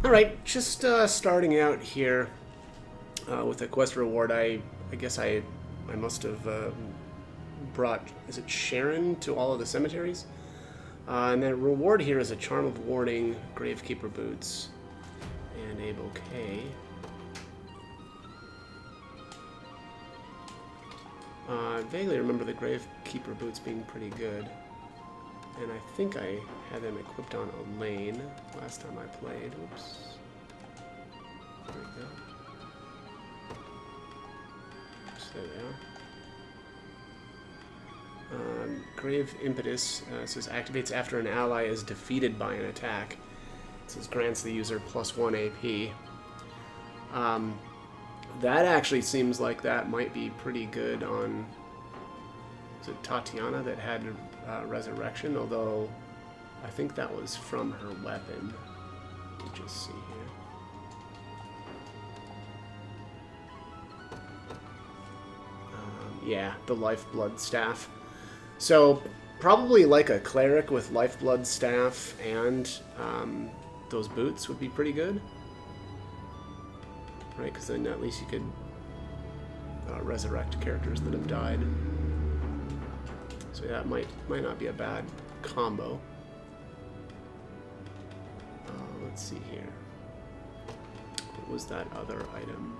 Alright, just starting out here with a quest reward. I guess I must have brought, is it Sharon to all of the cemeteries? And the reward here is a Charm of Warding, Gravekeeper Boots, and a bouquet. I vaguely remember the Gravekeeper Boots being pretty good. And I think I had them equipped on Elaine last time I played. Oops. There we go. So there they are. Grave Impetus says activates after an ally is defeated by an attack. It says grants the user +1 AP. That actually seems like that might be pretty good on... Is it Tatiana that had Resurrection? Although I think that was from her weapon. Let me just see here. Yeah, the Lifeblood Staff. So probably like a cleric with Lifeblood Staff and those boots would be pretty good. Right, because then at least you could resurrect characters that have died. So that might not be a bad combo. Let's see here. What was that other item?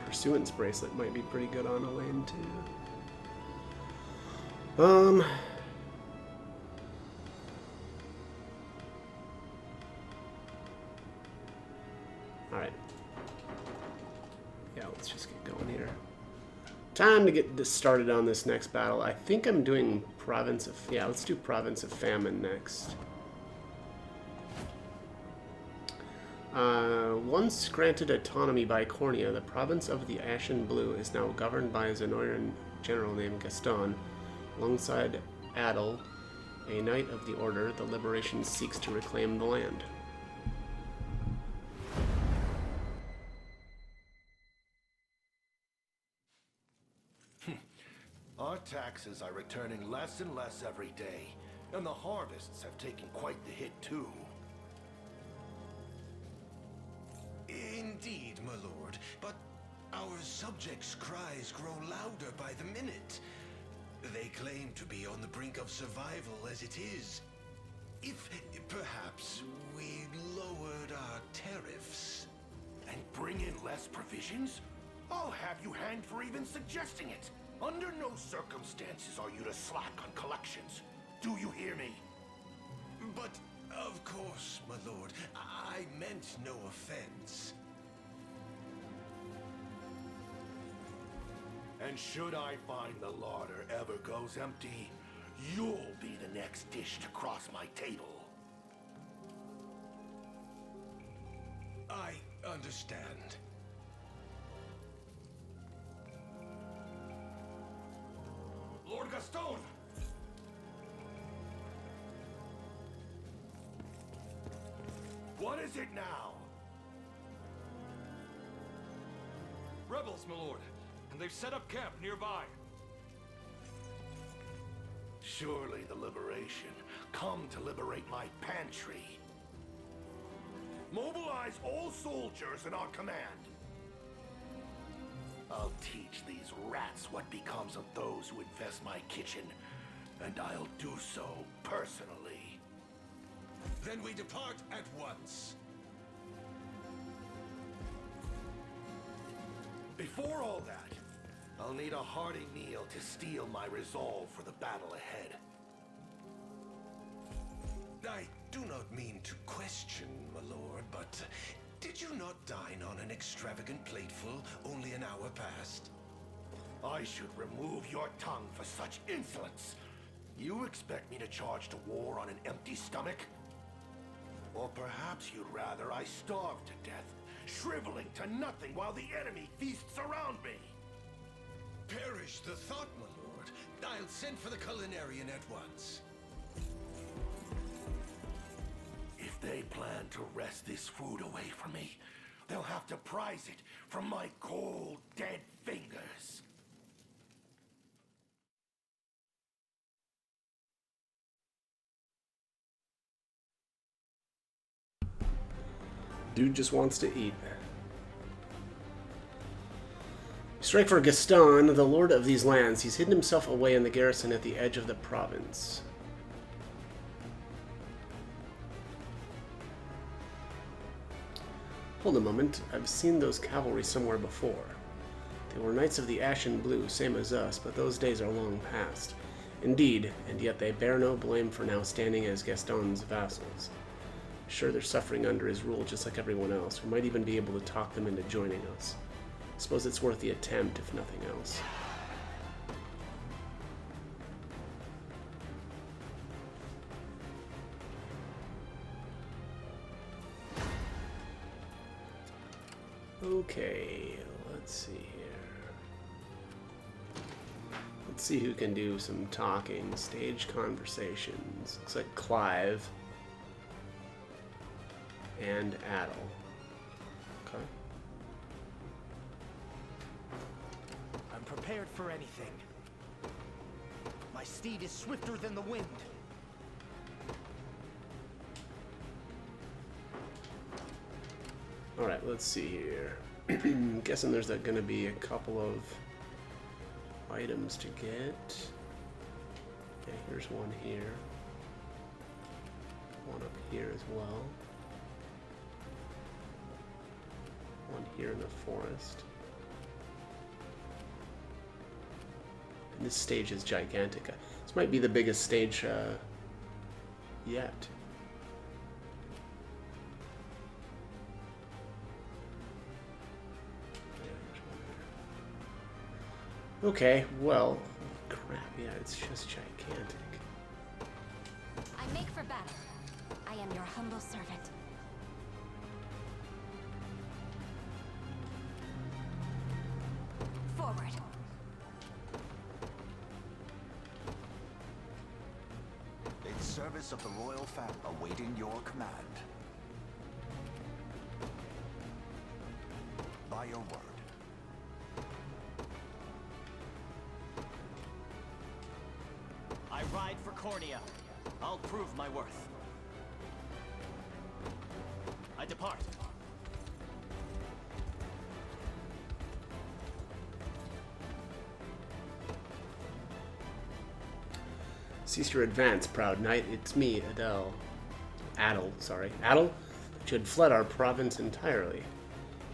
Pursuance Bracelet might be pretty good on Elaine too. Alright. Yeah, let's just get going here. Time to get this started on this next battle. I think I'm doing Province of... Yeah, let's do Province of Famine next. Once granted autonomy by Cornea, the province of the Ashen Blue is now governed by a Zenoiran general named Gaston. Alongside Adel, a knight of the Order, the Liberation seeks to reclaim the land. Our taxes are returning less and less every day, and the harvests have taken quite the hit too. Indeed, my lord, but our subjects' cries grow louder by the minute. They claim to be on the brink of survival as it is. If, perhaps, we lowered our tariffs... And bring in less provisions? I'll have you hanged for even suggesting it. Under no circumstances are you to slack on collections. Do you hear me? But, of course, my lord, I meant no offense. And should I find the larder ever goes empty, you'll be the next dish to cross my table. I understand. Lord Gaston! What is it now? Rebels, my lord, and they've set up camp nearby. Surely the Liberation come to liberate my pantry. Mobilize all soldiers in our command. I'll teach these rats what becomes of those who infest my kitchen, and I'll do so personally. Then we depart at once. Before all that, I'll need a hearty meal to steel my resolve for the battle ahead. I do not mean to question, my lord, but did you not dine on an extravagant plateful only an hour past? I should remove your tongue for such insolence. You expect me to charge to war on an empty stomach? Or perhaps you'd rather I starve to death, shriveling to nothing while the enemy feasts around me. Perish the thought, my lord. I'll send for the culinarian at once. If they plan to wrest this food away from me, they'll have to prize it from my cold, dead fingers. Dude just wants to eat. Strike for Gaston, the lord of these lands. He's hidden himself away in the garrison at the edge of the province. Hold a moment. I've seen those cavalry somewhere before. They were knights of the Ashen Blue, same as us, but those days are long past. Indeed, and yet they bear no blame for now standing as Gaston's vassals. Sure, they're suffering under his rule just like everyone else. We might even be able to talk them into joining us. I suppose it's worth the attempt, if nothing else. Okay, let's see here. Let's see who can do some talking. Stage conversations. Looks like Clive and Adel. Okay. I'm prepared for anything. My steed is swifter than the wind. Alright, let's see here. I'm guessing there's going to be a couple of items to get. Okay, here's one here. One up here as well. One here in the forest. And this stage is gigantic. This might be the biggest stage yet. Okay, well, crap, yeah, it's just gigantic. I make for battle. I am your humble servant. Forward. In service of the royal family, awaiting your command. By your word. I ride for Cornea. I'll prove my worth. I depart. Cease your advance, proud knight. It's me, Adel, sorry. Adel? But you had fled our province entirely.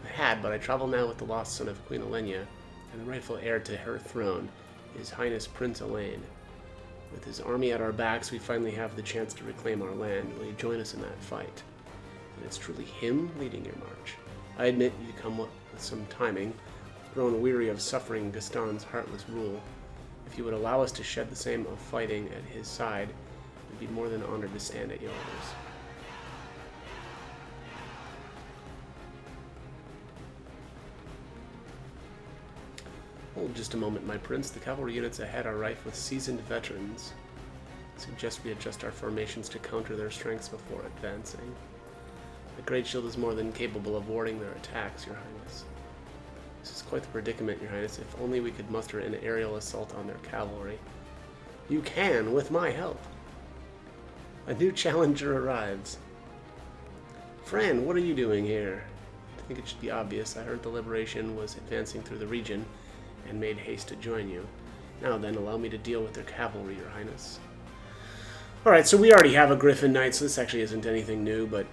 I had, but I travel now with the lost son of Queen Elenia, and the rightful heir to her throne, His Highness Prince Elaine. With his army at our backs, we finally have the chance to reclaim our land. Will you join us in that fight? And it's truly him leading your march. I admit you come with some timing, grown weary of suffering Gaston's heartless rule. If you would allow us to shed the same of fighting at his side, we'd be more than honored to stand at your orders. Hold just a moment, my prince. The cavalry units ahead are rife with seasoned veterans. I suggest we adjust our formations to counter their strengths before advancing. The Great Shield is more than capable of warding their attacks, Your Highness. This is quite the predicament, Your Highness. If only we could muster an aerial assault on their cavalry. You can, with my help. A new challenger arrives. Fran, what are you doing here? I think it should be obvious. I heard the Liberation was advancing through the region, and made haste to join you. Now then, allow me to deal with their cavalry, Your Highness. Alright, so we already have a Griffin Knight, so this actually isn't anything new, but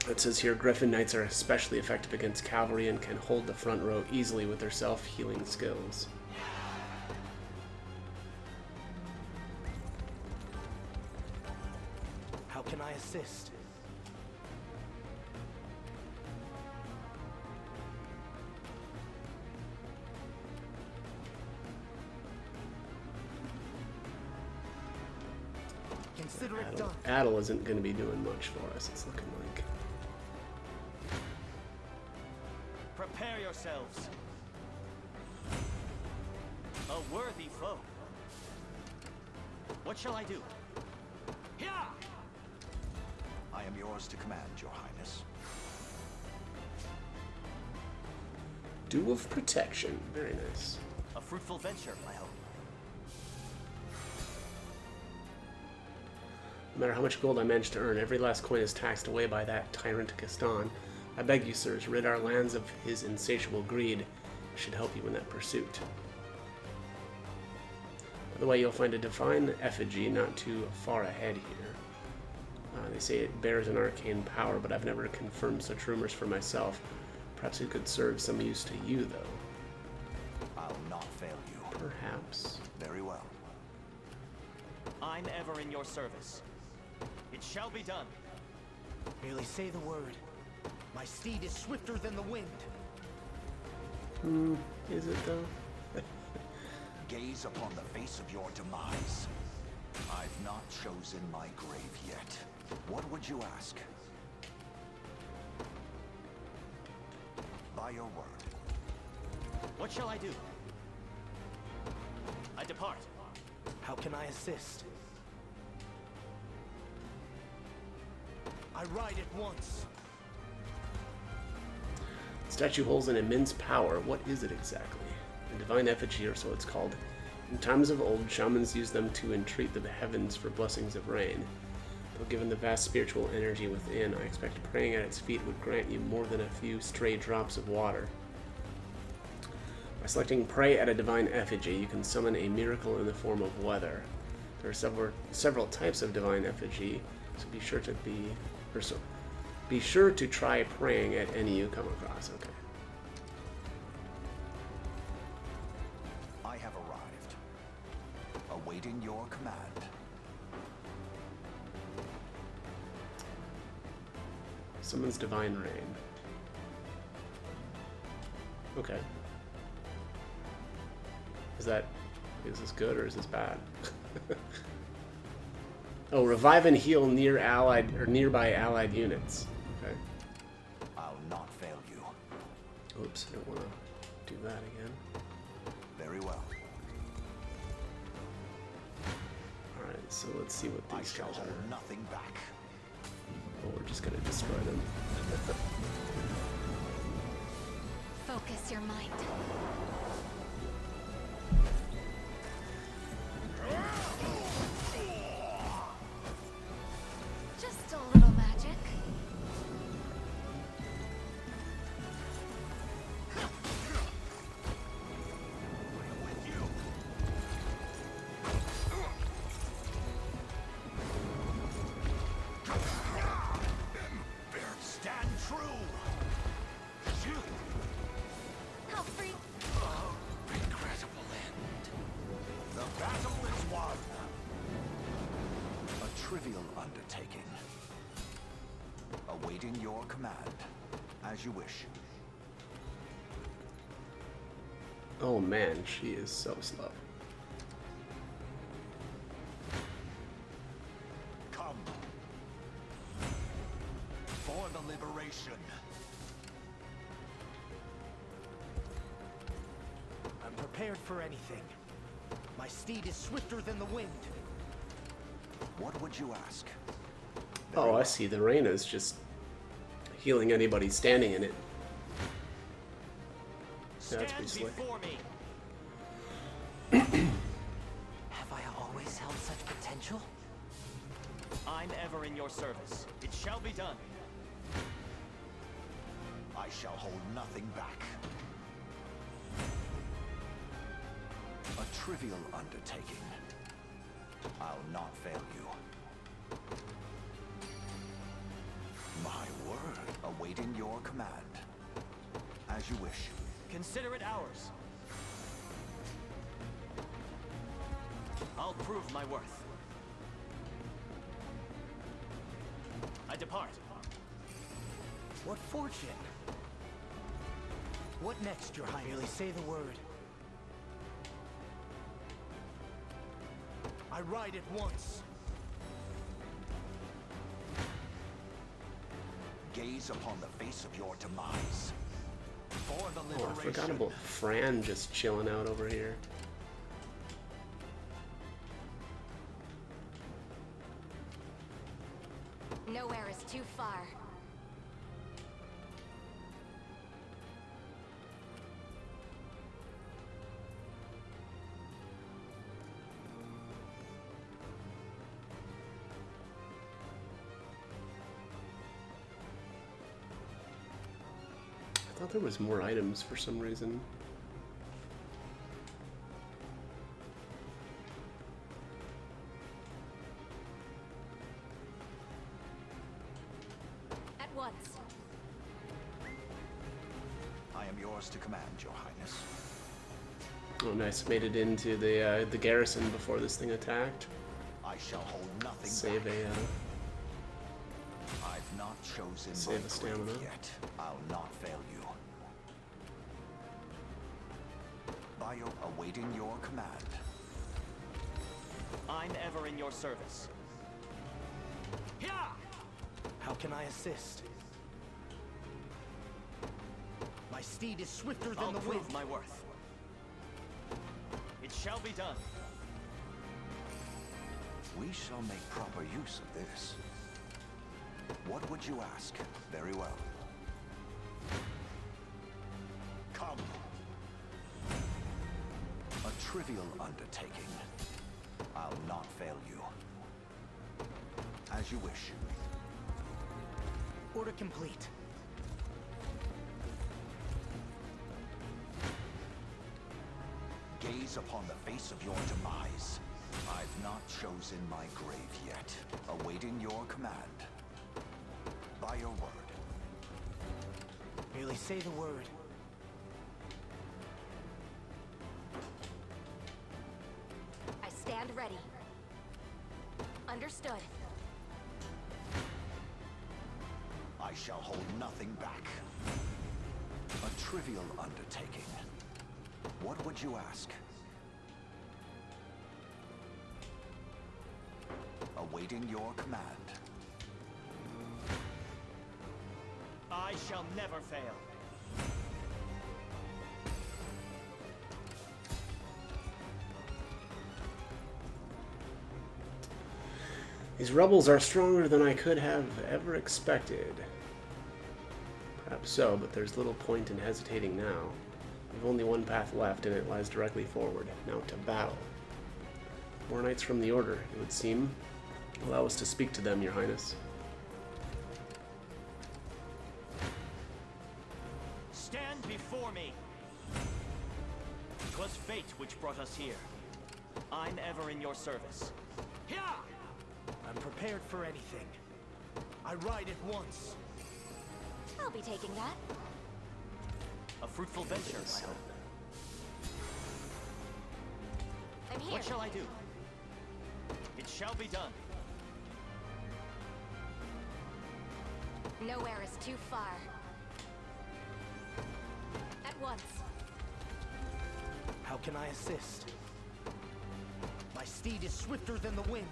it says here, Griffin Knights are especially effective against cavalry and can hold the front row easily with their self-healing skills. How can I assist? Consider it done. Adel isn't going to be doing much for us, it's looking like. Prepare yourselves. A worthy foe. What shall I do? Here! I am yours to command, Your Highness. Dew of Protection. Very nice. A fruitful venture, I hope. No matter how much gold I manage to earn, every last coin is taxed away by that tyrant Gaston. I beg you, sirs, rid our lands of his insatiable greed. It should help you in that pursuit. By the way, you'll find a divine effigy not too far ahead here. They say it bears an arcane power, but I've never confirmed such rumors for myself. Perhaps it could serve some use to you, though. I'll not fail you. Perhaps. Very well. I'm ever in your service. It shall be done. Merely say the word. My steed is swifter than the wind. Is it, though? Gaze upon the face of your demise. I've not chosen my grave yet. What would you ask? By your word. What shall I do? I depart. How can I assist? I ride at once. The statue holds an immense power. What is it exactly? A divine effigy, or so it's called. In times of old, shamans used them to entreat the heavens for blessings of rain. Though given the vast spiritual energy within, I expect praying at its feet would grant you more than a few stray drops of water. By selecting Pray at a Divine Effigy, you can summon a miracle in the form of weather. There are several types of Divine Effigy, so be sure to try praying at any you come across. Okay. I have arrived. Awaiting your command. Summons Divine Rain. Okay. Is this good or is this bad? Oh, revive and heal nearby allied units. Okay. I'll not fail you. Oops, I don't want to do that again. Very well. Alright, so let's see what I these shall guys hold are. nothing back. Oh, we're just gonna destroy them. Focus your mind. Just a little magic. Stand true! How free? Regrettable end. The battle is won. A trivial undertaking. Awaiting your command. As you wish. Oh man, she is so slow. Come. For the liberation. I'm prepared for anything. My steed is swifter than the wind. What would you ask? Oh, I see. The rain is just healing anybody standing in it. Yeah, that's pretty Stand slick. before me. Have I always held such potential? I'm ever in your service. It shall be done. I shall hold nothing back. A trivial undertaking. I'll not fail you. My word. Awaiting your command. As you wish. Consider it ours. I'll prove my worth. I depart. What fortune? What next, Your Highness? Merely say the word. I ride at once. Gaze upon the face of your demise. For the Oh, I liberation. forgot about Fran just chilling out over here. Nowhere is too far. thought there was more items for some reason. At once. I am yours to command, Your Highness. Oh, nice. Made it into the garrison before this thing attacked. I shall hold nothing Save back. a I've not chosen Save my a stamina. grave yet. I'll not fail you. Bio awaiting your command. I'm ever in your service. Yeah! How can I assist? My steed is swifter than the wind. I'll prove my worth. It shall be done. We shall make proper use of this. What would you ask? Very well. Come. A trivial undertaking. I'll not fail you. As you wish. Order complete. Gaze upon the face of your demise. I've not chosen my grave yet. Awaiting your command. By your word. Merely say the word. I stand ready. Understood. I shall hold nothing back. A trivial undertaking. What would you ask? Awaiting your command. I shall never fail. These rebels are stronger than I could have ever expected. Perhaps so, but there's little point in hesitating now. We've only one path left, and it lies directly forward. Now to battle. More knights from the Order, it would seem. Allow us to speak to them, Your Highness. Stand before me. 'Twas fate which brought us here. I'm ever in your service. Yeah! I'm prepared for anything. I ride at once. I'll be taking that. A fruitful venture, I hope. I'm here. What shall I do? It shall be done. Nowhere is too far. At once. How can I assist? My steed is swifter than the wind.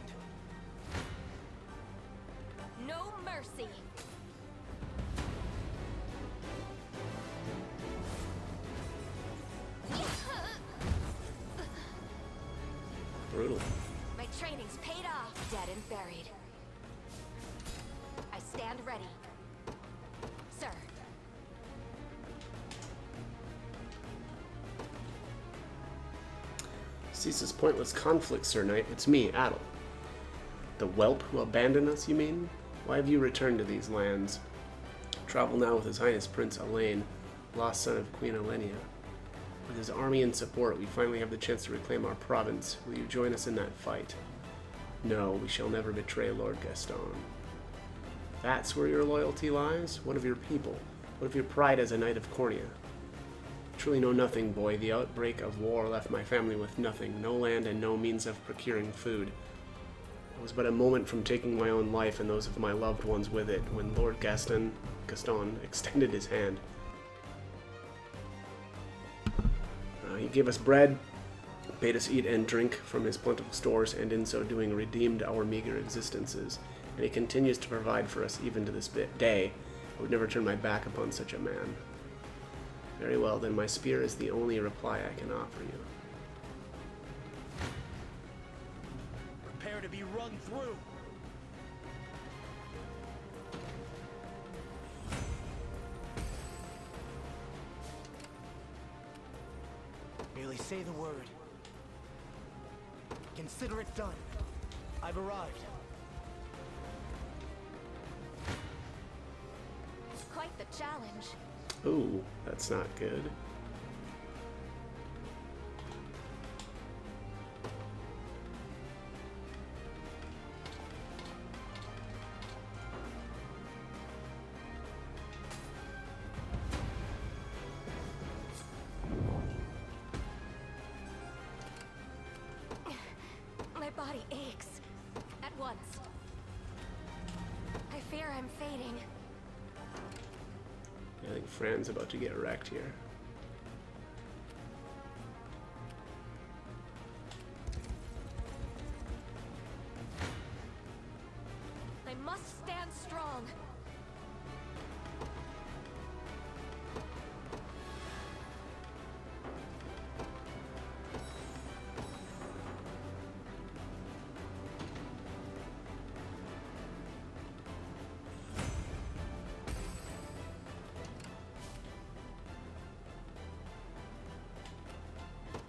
No mercy. Brutal. My training's paid off, dead and buried. I stand ready. Sir. Cease this pointless conflict, Sir Knight. It's me, Adel. The whelp who abandoned us, you mean? Why have you returned to these lands? Travel now with His Highness Prince Elaine, lost son of Queen Elenia. With his army in support, we finally have the chance to reclaim our province. Will you join us in that fight? No, we shall never betray Lord Gaston. That's where your loyalty lies? What of your people? What of your pride as a knight of Cornea? Truly know nothing, boy. The outbreak of war left my family with nothing, no land and no means of procuring food. I was but a moment from taking my own life and those of my loved ones with it, when Lord Gaston extended his hand. He gave us bread, bade us eat and drink from his plentiful stores, and in so doing redeemed our meager existences. And he continues to provide for us even to this day. I would never turn my back upon such a man. Very well, then my spear is the only reply I can offer you. Prepare to be run through. Merely say the word. Consider it done. I've arrived. Quite the challenge. Ooh, that's not good. My body aches. At once. I fear I'm fading. I think Fran's about to get wrecked here. I must stand strong.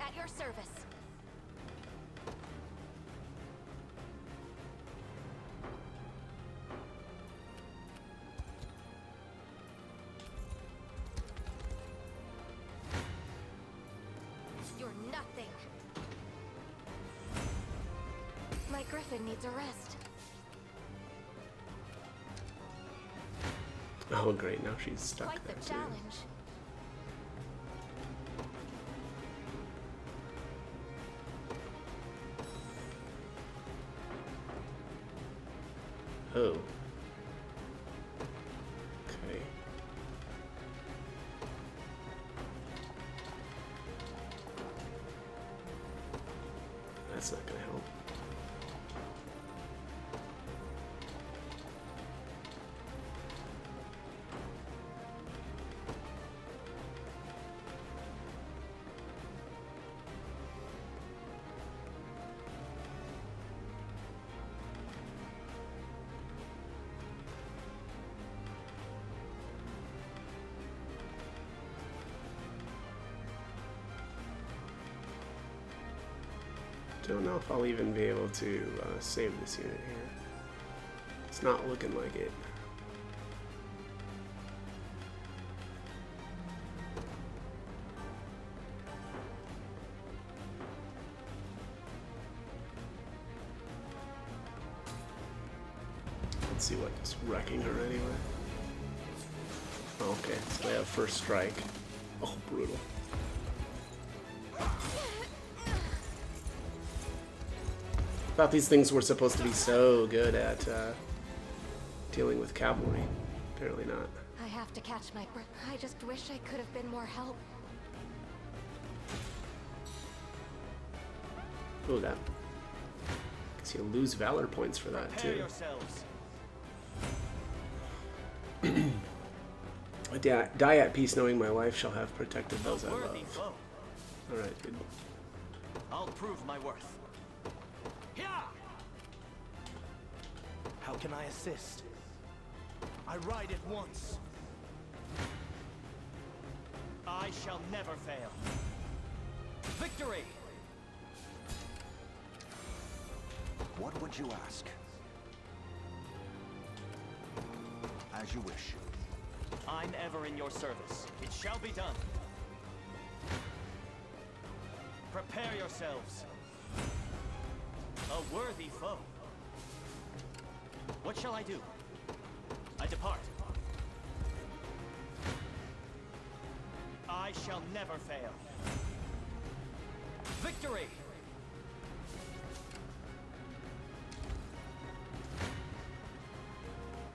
At your service. You're nothing. My griffin needs a rest. Oh great, now she's stuck Quite there the too. challenge. Oh. Okay. That's not gonna help. Don't know if I'll even be able to save this unit here. It's not looking like it. Let's see what's wrecking her anyway. Okay, so they have first strike. Oh, brutal. Thought these things were supposed to be so good at dealing with cavalry. Apparently not. I have to catch my breath. I just wish I could have been more help. Oh, that. Guess you lose valor points for that Prepare too. yourselves. Die at peace, knowing my life shall have protected those I Worthy love. foe. All right, good. I'll prove my worth. Yeah! How can I assist? I ride at once. I shall never fail. Victory! What would you ask? As you wish. I'm ever in your service. It shall be done. Prepare yourselves. A worthy foe. What shall I do? I depart. I shall never fail. Victory!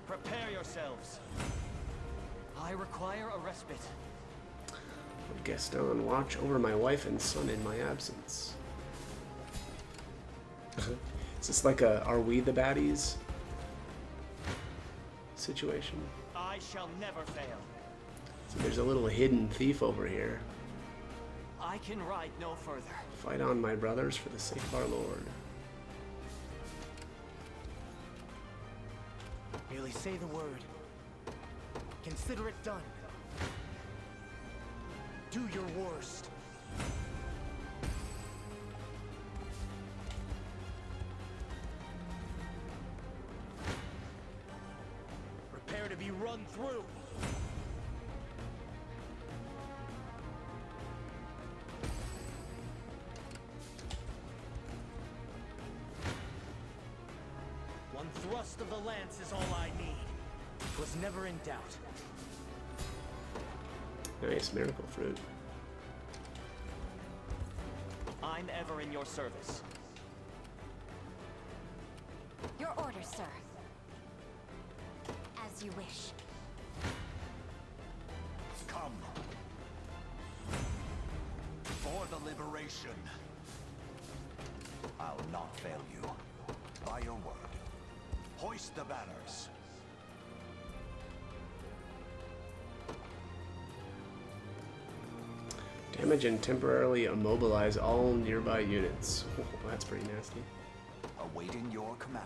Prepare yourselves. I require a respite. Gaston, watch over my wife and son in my absence. Is this like a "Are we the baddies" situation? I shall never fail. So there's a little hidden thief over here. I can ride no further. Fight on, my brothers, for the sake of our Lord. Merely say the word. Consider it done. Do your worst. Prepare to be run through. One thrust of the lance is all I need. Was never in doubt. Nice miracle fruit. I'm ever in your service. Your orders, sir. As you wish. Come. For the liberation. I'll not fail you. By your word. Hoist the banners. Damage and temporarily immobilize all nearby units. Oh, that's pretty nasty. Awaiting your command.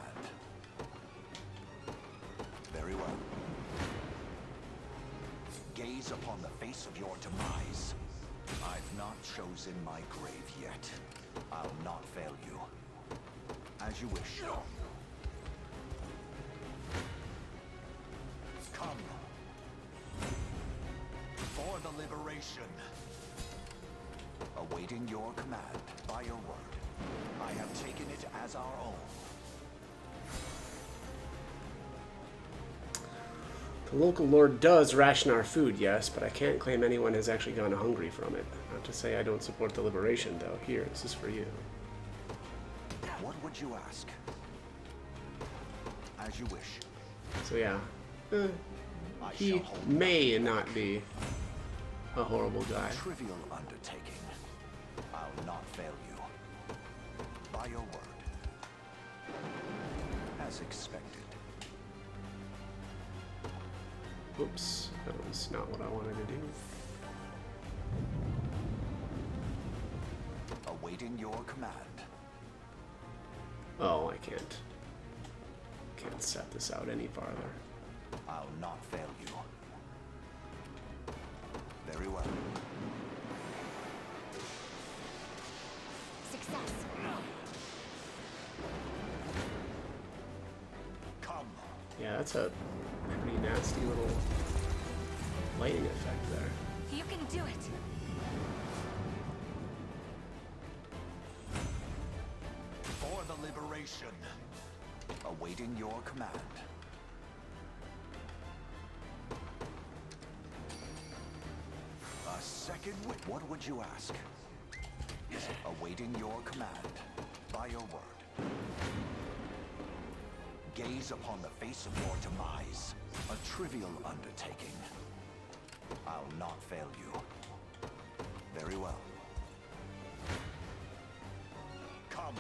Very well. Gaze upon the face of your demise. I've not chosen my grave yet. I'll not fail you. As you wish. Come. For the liberation. Awaiting your command, by your word. I have taken it as our own. The local lord does ration our food, yes, but I can't claim anyone has actually gone hungry from it. Not to say I don't support the liberation, though. Here, this is for you. What would you ask? As you wish. So yeah, I he shall hold may not be a horrible guy. a trivial undertaking. I'll not fail you. By your word. As expected. Oops, that was not what I wanted to do. Awaiting your command. Oh, I can't set this out any farther. I'll not fail you. Very well. Success. Come. Yeah, that's a pretty nasty little lighting effect there. You can do it. For the liberation. Awaiting your command. A second what would you ask? Awaiting your command. By your word. Gaze upon the face of your demise. A trivial undertaking. I'll not fail you. Very well. Come.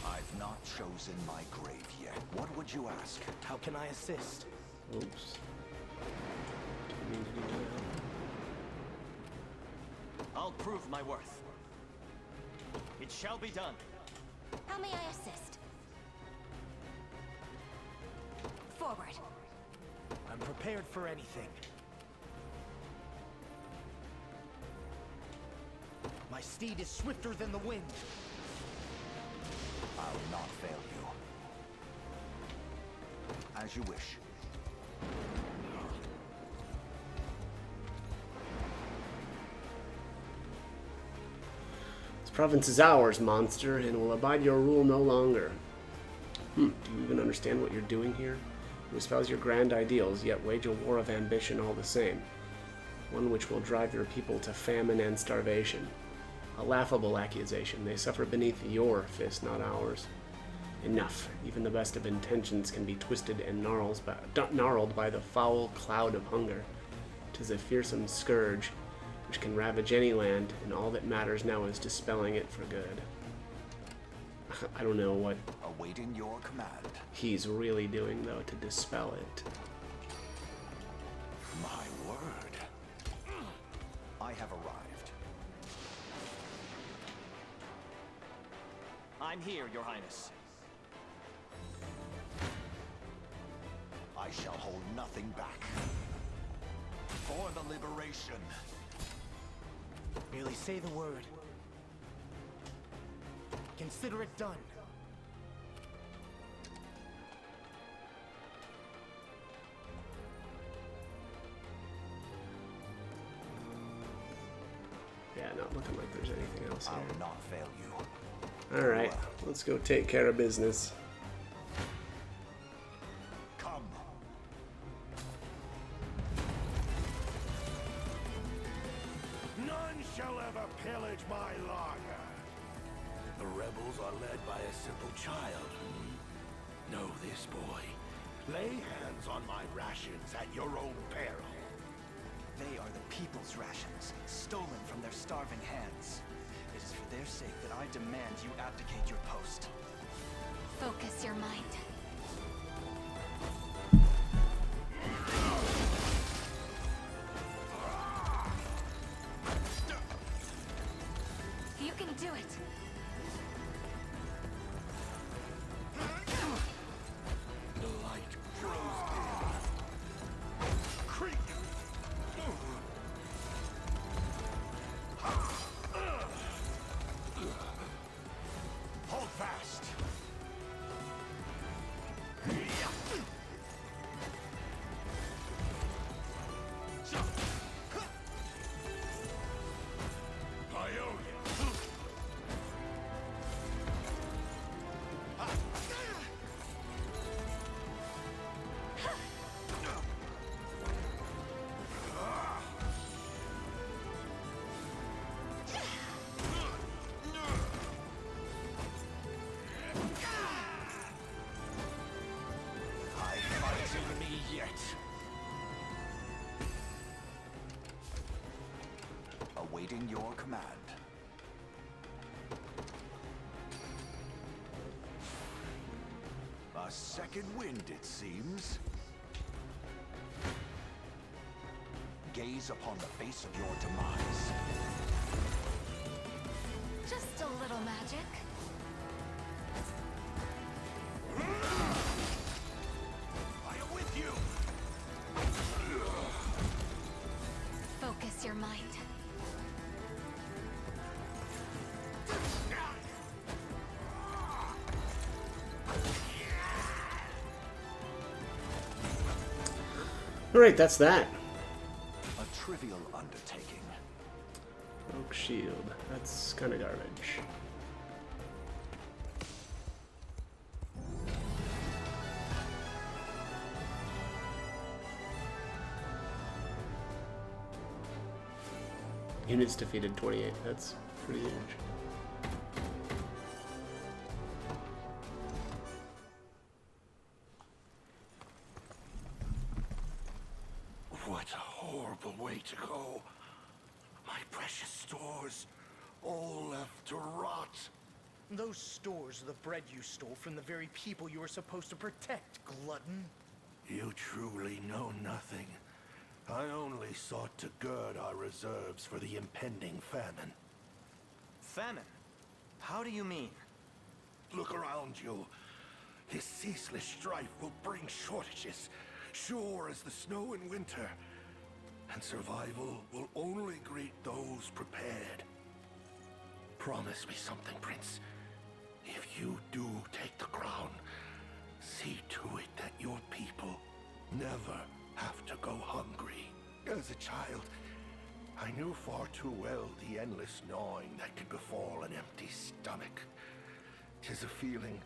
I've not chosen my grave yet. What would you ask? How can I assist? Oops. Didn't mean to do that. I'll prove my worth. It shall be done. How may I assist? Forward. I'm prepared for anything. My steed is swifter than the wind. I'll not fail you. As you wish. This province is ours, monster, and will abide your rule no longer. Do you even understand what you're doing here? You espouse your grand ideals, yet wage a war of ambition all the same. One which will drive your people to famine and starvation. A laughable accusation. They suffer beneath your fist, not ours. Enough. Even the best of intentions can be twisted and gnarled by the foul cloud of hunger. 'Tis a fearsome scourge which can ravage any land, and all that matters now is dispelling it for good. I don't know what Awaiting your command. he's really doing, though, to dispel it. My word. I have arrived. I'm here, Your Highness. I shall hold nothing back. For the liberation. Merely say the word. Consider it done. Yeah, not looking like there's anything else here. I'll not fail you. Alright, let's go take care of business. Come. None shall ever pillage my larder. The rebels are led by a simple child. Know this, boy. Lay hands on my rations at your own peril. They are the people's rations, stolen from their starving hands. It is for their sake that I demand you abdicate your post. Focus your mind. You can do it. The light grows dim. Creep. Hold fast. Awaiting your command. A second wind, it seems. Gaze upon the face of your demise. Just a little magic. I am with you. Focus your mind. Alright, that's that. A trivial undertaking. Oak shield. That's kind of garbage. Units defeated 28. That's pretty huge. What a horrible way to go. My precious stores, all left to rot. Those stores are the bread you stole from the very people you were supposed to protect, glutton. You truly know nothing. I only sought to gird our reserves for the impending famine. Famine? How do you mean? Look around you. This ceaseless strife will bring shortages, sure as the snow in winter. And survival will only greet those prepared. Promise me something, Prince. If you do take the crown, see to it that your people never have to go hungry. As a child, I knew far too well the endless gnawing that could befall an empty stomach. 'Tis a feeling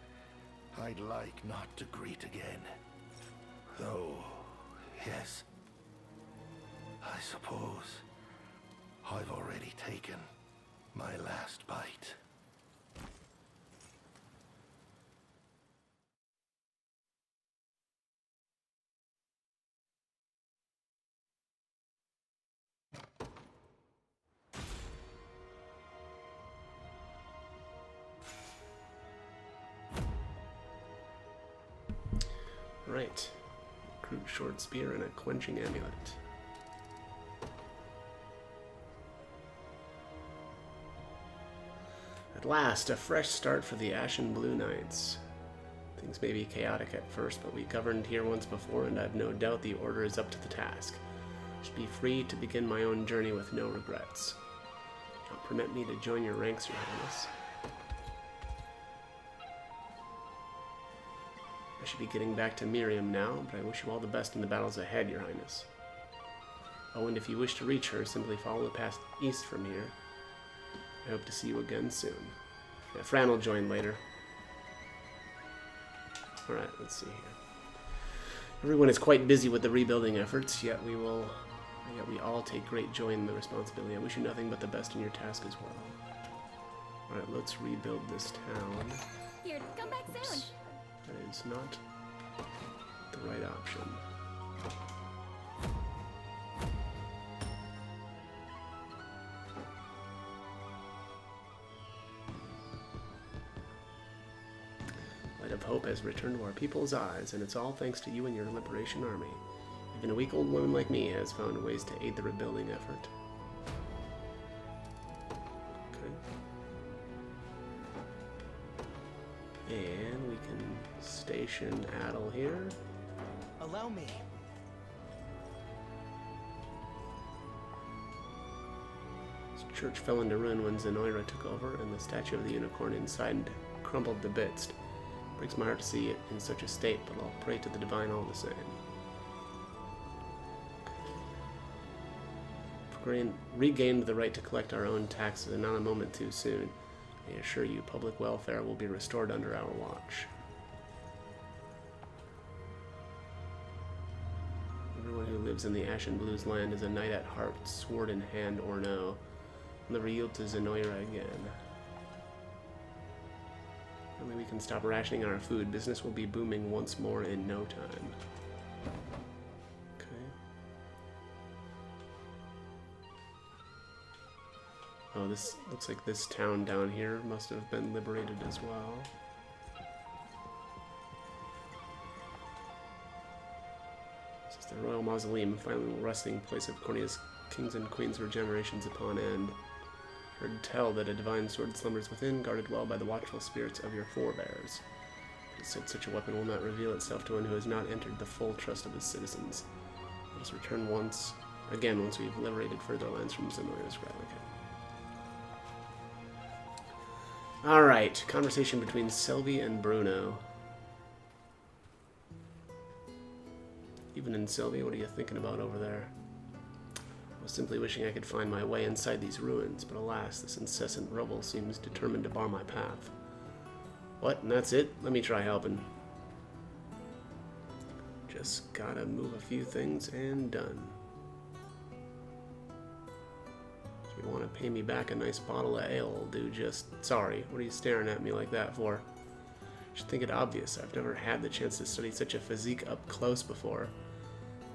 I'd like not to greet again. Though, yes, I suppose I've already taken my last bite. Right. Crude short spear and a quenching amulet. At last, a fresh start for the Ashen Blue Knights. Things may be chaotic at first, but we governed here once before, and I've no doubt the Order is up to the task. I should be free to begin my own journey with no regrets. Now permit me to join your ranks, Your Highness. I should be getting back to Miriam now, but I wish you all the best in the battles ahead, Your Highness. Oh, and if you wish to reach her, simply follow the path east from here. I hope to see you again soon. Yeah, Fran will join later. Alright, let's see here. Everyone is quite busy with the rebuilding efforts, yet we all take great joy in the responsibility. I wish you nothing but the best in your task as well. Alright, let's rebuild this town. Here, come back soon. That is not the right option. Light of hope has returned to our people's eyes, and it's all thanks to you and your liberation army. Even a weak old woman like me has found ways to aid the rebuilding effort. And we can station Adel here. Allow me. This church fell into ruin when Zenoira took over, and the statue of the unicorn inside crumbled to bits. It breaks my heart to see it in such a state, but I'll pray to the divine all the same. Regained the right to collect our own taxes, and not a moment too soon. I assure you, public welfare will be restored under our watch. Everyone who lives in the Ash and Blues land is a knight at heart, sword in hand or no. I'll never yield to Zenoira again. Only we can stop rationing our food. Business will be booming once more in no time. Oh, this looks like this town down here must have been liberated as well. This is the Royal Mausoleum, final resting place of Cornea's kings and queens for generations upon end. Heard tell that a divine sword slumbers within, guarded well by the watchful spirits of your forebears. It said such a weapon will not reveal itself to one who has not entered the full trust of his citizens. Let us return once we've liberated further lands from Zenoira's relic. Alright, conversation between Selby and Bruno. Evening, Selby, what are you thinking about over there? I was simply wishing I could find my way inside these ruins, but alas, this incessant rubble seems determined to bar my path. What, and that's it? Let me try helping. Just gotta move a few things and done. If you want to pay me back a nice bottle of ale, I'll do just... Sorry, what are you staring at me like that for? You should think it obvious. I've never had the chance to study such a physique up close before.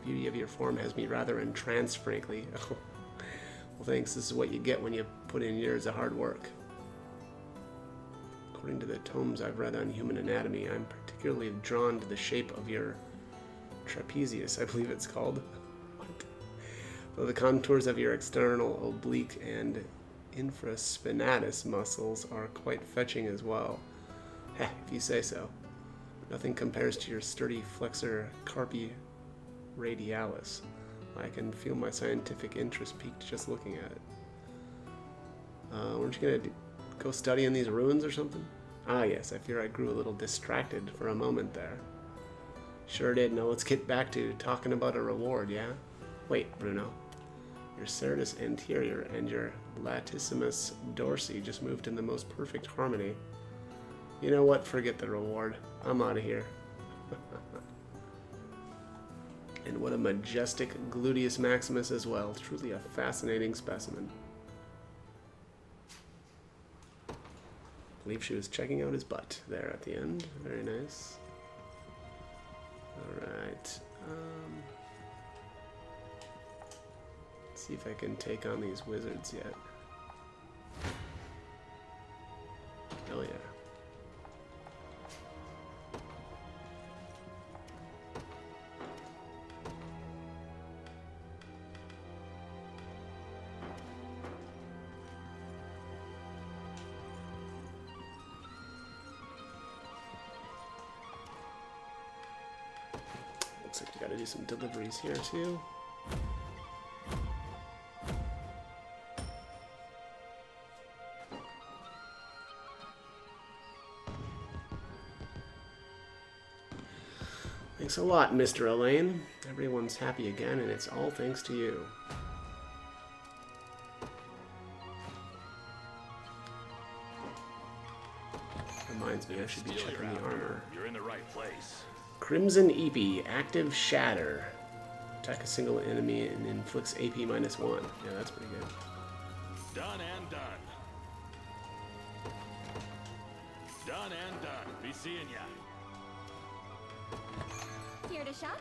The beauty of your form has me rather entranced, frankly. Well, thanks. This is what you get when you put in years of hard work. According to the tomes I've read on human anatomy, I'm particularly drawn to the shape of your trapezius, I believe it's called. Though the contours of your external oblique and infraspinatus muscles are quite fetching as well. Heh, if you say so. Nothing compares to your sturdy flexor carpi radialis. I can feel my scientific interest piqued just looking at it. Weren't you gonna go study in these ruins or something? Ah yes, I fear I grew a little distracted for a moment there. Sure did. Now let's get back to talking about a reward, yeah? Wait, Bruno. Your serratus anterior and your latissimus dorsi just moved in the most perfect harmony. You know what? Forget the reward. I'm out of here. And what a majestic gluteus maximus as well. Truly a fascinating specimen. I believe she was checking out his butt there at the end. Very nice. Alright. Let's see if I can take on these wizards yet. Hell yeah. Looks like we gotta do some deliveries here too. Thanks a lot, Mr. Elaine. Everyone's happy again, and it's all thanks to you. Reminds me, I should be checking the armor. You're in the right place. Crimson EP, active shatter. Attack a single enemy and inflicts AP -1. Yeah, that's pretty good. Done and done. Done and done. Be seeing ya. Here to shop?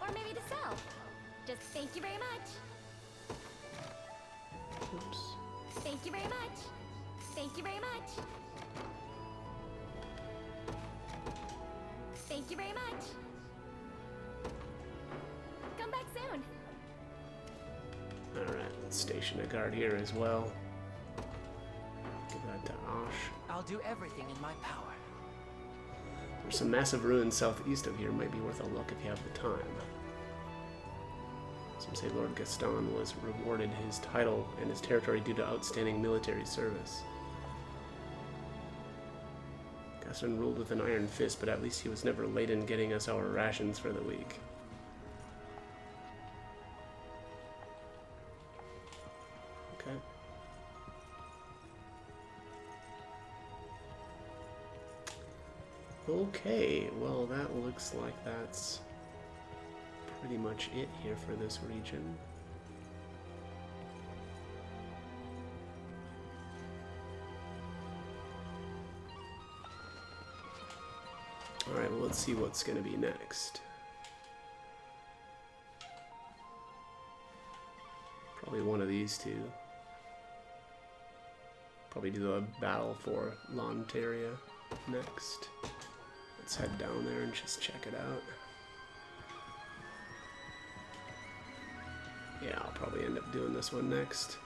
Or maybe to sell? Just thank you very much. Oops. Thank you very much. Thank you very much. Thank you very much. Come back soon. Alright, let's station a guard here as well. Give that to Osh. I'll do everything in my power. There's some massive ruins southeast of here. Might be worth a look if you have the time. Some say Lord Gaston was rewarded his title and his territory due to outstanding military service. Gaston ruled with an iron fist, but at least he was never late in getting us our rations for the week. Okay. Okay, well that looks like that's pretty much it here for this region. Alright, well let's see what's going to be next. Probably one of these two. Probably do the battle for Lontaria next. Let's head down there and just check it out. Yeah, I'll probably end up doing this one next.